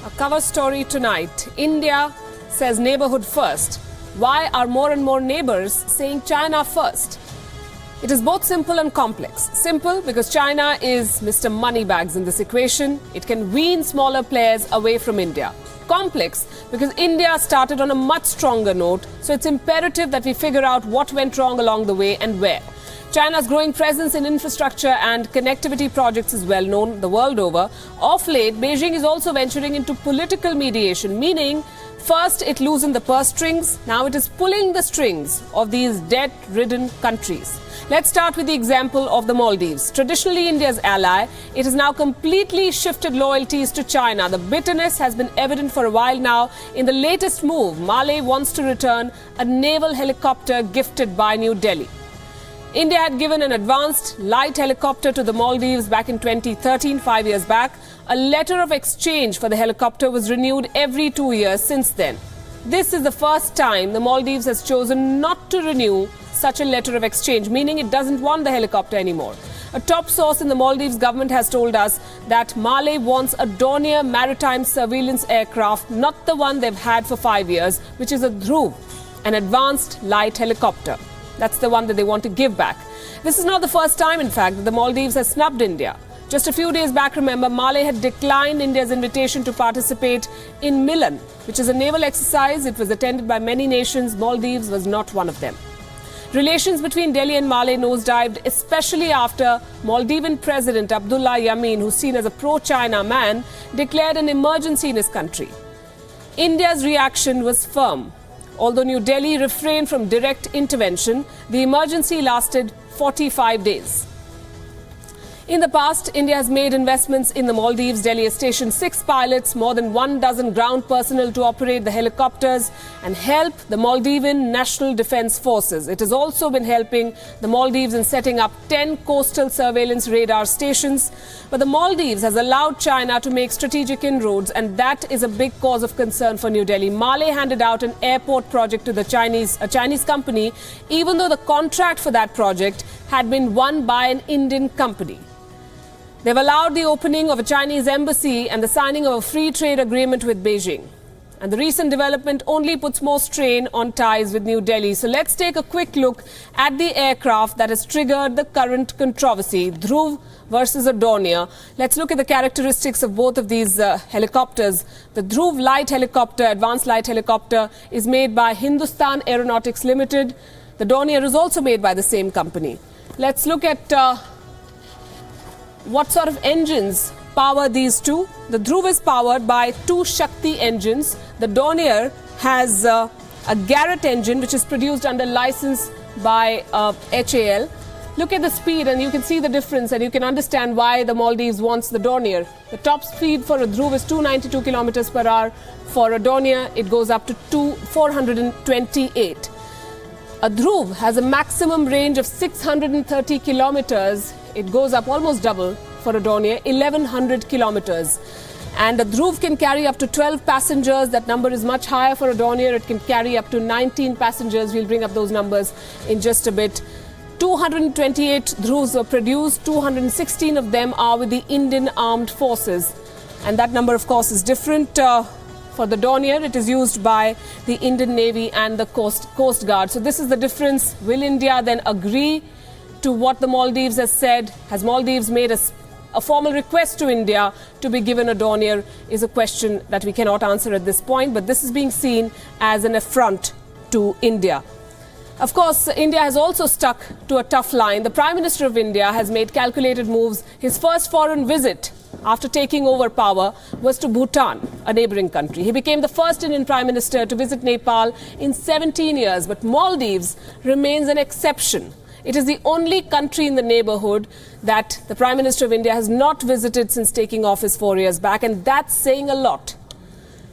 A cover story tonight. India says neighborhood first. Why are more and more neighbors saying China first? It is both simple and complex. Simple because China is Mr. Moneybags in this equation. It can wean smaller players away from India. Complex because India started on a much stronger note, so it's imperative that we figure out what went wrong along the way and where. China's growing presence in infrastructure and connectivity projects is well known the world over. Of late, Beijing is also venturing into political mediation, meaning first it loosened the purse strings, now it is pulling the strings of these debt-ridden countries. Let's start with the example of the Maldives. Traditionally India's ally, it has now completely shifted loyalties to China. The bitterness has been evident for a while now. In the latest move, Malé wants to return a naval helicopter gifted by New Delhi. India had given an advanced light helicopter to the Maldives back in 2013, 5 years back. A letter of exchange for the helicopter was renewed every 2 years since then. This is the first time the Maldives has chosen not to renew such a letter of exchange, meaning it doesn't want the helicopter anymore. A top source in the Maldives government has told us that Malé wants a Dornier maritime surveillance aircraft, not the one they've had for 5 years, which is a Dhruv, an advanced light helicopter. That's the one that they want to give back. This is not the first time, in fact, that the Maldives has snubbed India. Just a few days back, remember, Malé had declined India's invitation to participate in Milan, which is a naval exercise. It was attended by many nations. Maldives was not one of them. Relations between Delhi and Malé nosedived, especially after Maldivian President Abdullah Yameen, who's seen as a pro-China man, declared an emergency in his country. India's reaction was firm. Although New Delhi refrained from direct intervention, the emergency lasted 45 days. In the past, India has made investments in the Maldives. Delhi has stationed 6 pilots, more than 12 ground personnel to operate the helicopters and help the Maldivian National Defence Forces. It has also been helping the Maldives in setting up 10 coastal surveillance radar stations. But the Maldives has allowed China to make strategic inroads, and that is a big cause of concern for New Delhi. Malé handed out an airport project to a Chinese company, even though the contract for that project had been won by an Indian company. They've allowed the opening of a Chinese embassy and the signing of a free trade agreement with Beijing. And the recent development only puts more strain on ties with New Delhi. So let's take a quick look at the aircraft that has triggered the current controversy, Dhruv versus a Dornier. Let's look at the characteristics of both of these helicopters. The Dhruv light helicopter, advanced light helicopter, is made by Hindustan Aeronautics Limited. The Dornier is also made by the same company. Let's look at what sort of engines power these two. The Dhruv is powered by 2 Shakti engines. The Dornier has a Garrett engine, which is produced under license by HAL. Look at the speed and you can see the difference, and you can understand why the Maldives wants the Dornier. The top speed for a Dhruv is 292 kilometers per hour. For a Dornier, it goes up to 428. A Dhruv has a maximum range of 630 kilometers. It goes up almost double for a Dornier, 1100 kilometers. And a Dhruv can carry up to 12 passengers. That number is much higher for a Dornier. It can carry up to 19 passengers. We'll bring up those numbers in just a bit. 228 Dhruvs were produced. 216 of them are with the Indian Armed Forces. And that number, of course, is different. For the Dornier, it is used by the Indian Navy and the Coast Guard. So this is the difference. Will India then agree to what the Maldives has said? Has Maldives made a formal request to India to be given a Dornier? Is a question that we cannot answer at this point, but this is being seen as an affront to India. Of course, India has also stuck to a tough line. The Prime Minister of India has made calculated moves. His first foreign visit after taking over power was to Bhutan, a neighboring country. He became the first Indian Prime Minister to visit Nepal in 17 years, but Maldives remains an exception. It is the only country in the neighborhood that the Prime Minister of India has not visited since taking office 4 years back, and that's saying a lot.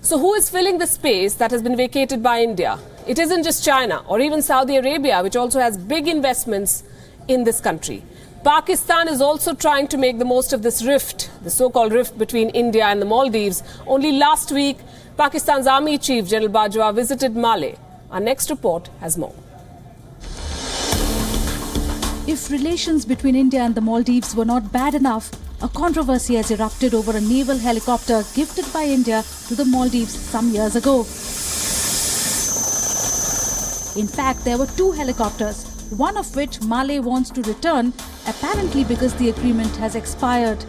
So who is filling the space that has been vacated by India? It isn't just China or even Saudi Arabia, which also has big investments in this country. Pakistan is also trying to make the most of this rift, the so-called rift between India and the Maldives. Only last week, Pakistan's Army Chief General Bajwa visited Malé. Our next report has more. If relations between India and the Maldives were not bad enough, A controversy has erupted over a naval helicopter gifted by India to the Maldives some years ago. In fact, there were 2 helicopters, one of which Malé wants to return, apparently because the agreement has expired.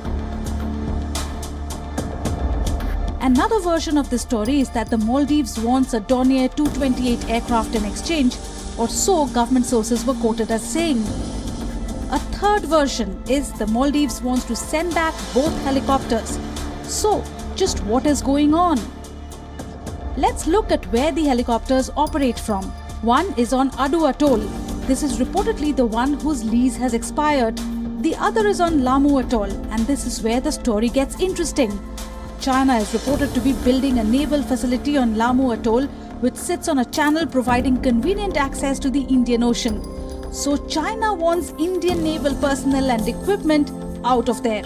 Another version of the story is that the Maldives wants a Dornier 228 aircraft in exchange, or so government sources were quoted as saying. A third version is the Maldives wants to send back both helicopters. So, just what is going on? Let's look at where the helicopters operate from. One is on Adu Atoll. This is reportedly the one whose lease has expired. The other is on Lamu Atoll, and this is where the story gets interesting. China is reported to be building a naval facility on Lamu Atoll, which sits on a channel providing convenient access to the Indian Ocean. So China wants Indian naval personnel and equipment out of there.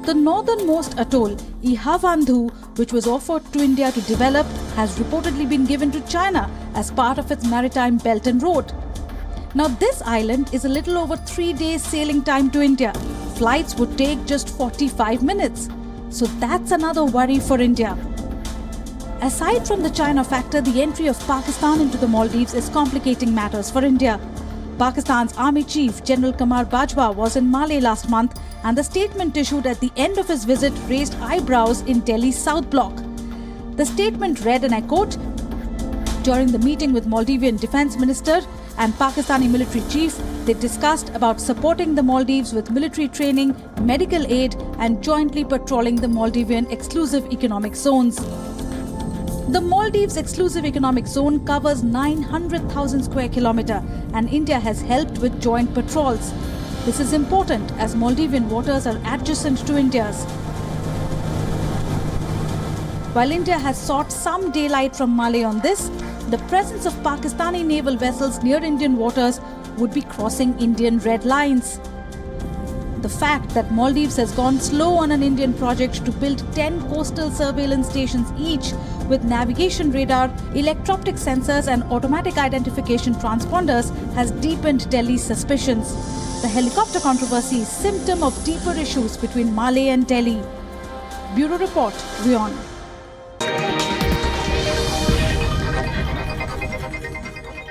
The northernmost atoll, Ihavandhu, which was offered to India to develop, has reportedly been given to China as part of its maritime belt and road. Now this island is a little over 3 days sailing time to India. Flights would take just 45 minutes. So that's another worry for India. Aside from the China factor, the entry of Pakistan into the Maldives is complicating matters for India. Pakistan's Army Chief General Qamar Bajwa was in Malé last month, and the statement issued at the end of his visit raised eyebrows in Delhi's South Block. The statement read, and I quote, "During the meeting with Maldivian Defence Minister and Pakistani military chief, they discussed about supporting the Maldives with military training, medical aid and jointly patrolling the Maldivian exclusive economic zones." The Maldives exclusive economic zone covers 900,000 square kilometres, and India has helped with joint patrols. This is important as Maldivian waters are adjacent to India's. While India has sought some daylight from Malé on this, the presence of Pakistani naval vessels near Indian waters would be crossing Indian red lines. The fact that Maldives has gone slow on an Indian project to build 10 coastal surveillance stations each with navigation radar, electro-optic sensors and automatic identification transponders has deepened Delhi's suspicions. The helicopter controversy is a symptom of deeper issues between Malé and Delhi. Bureau Report, WION.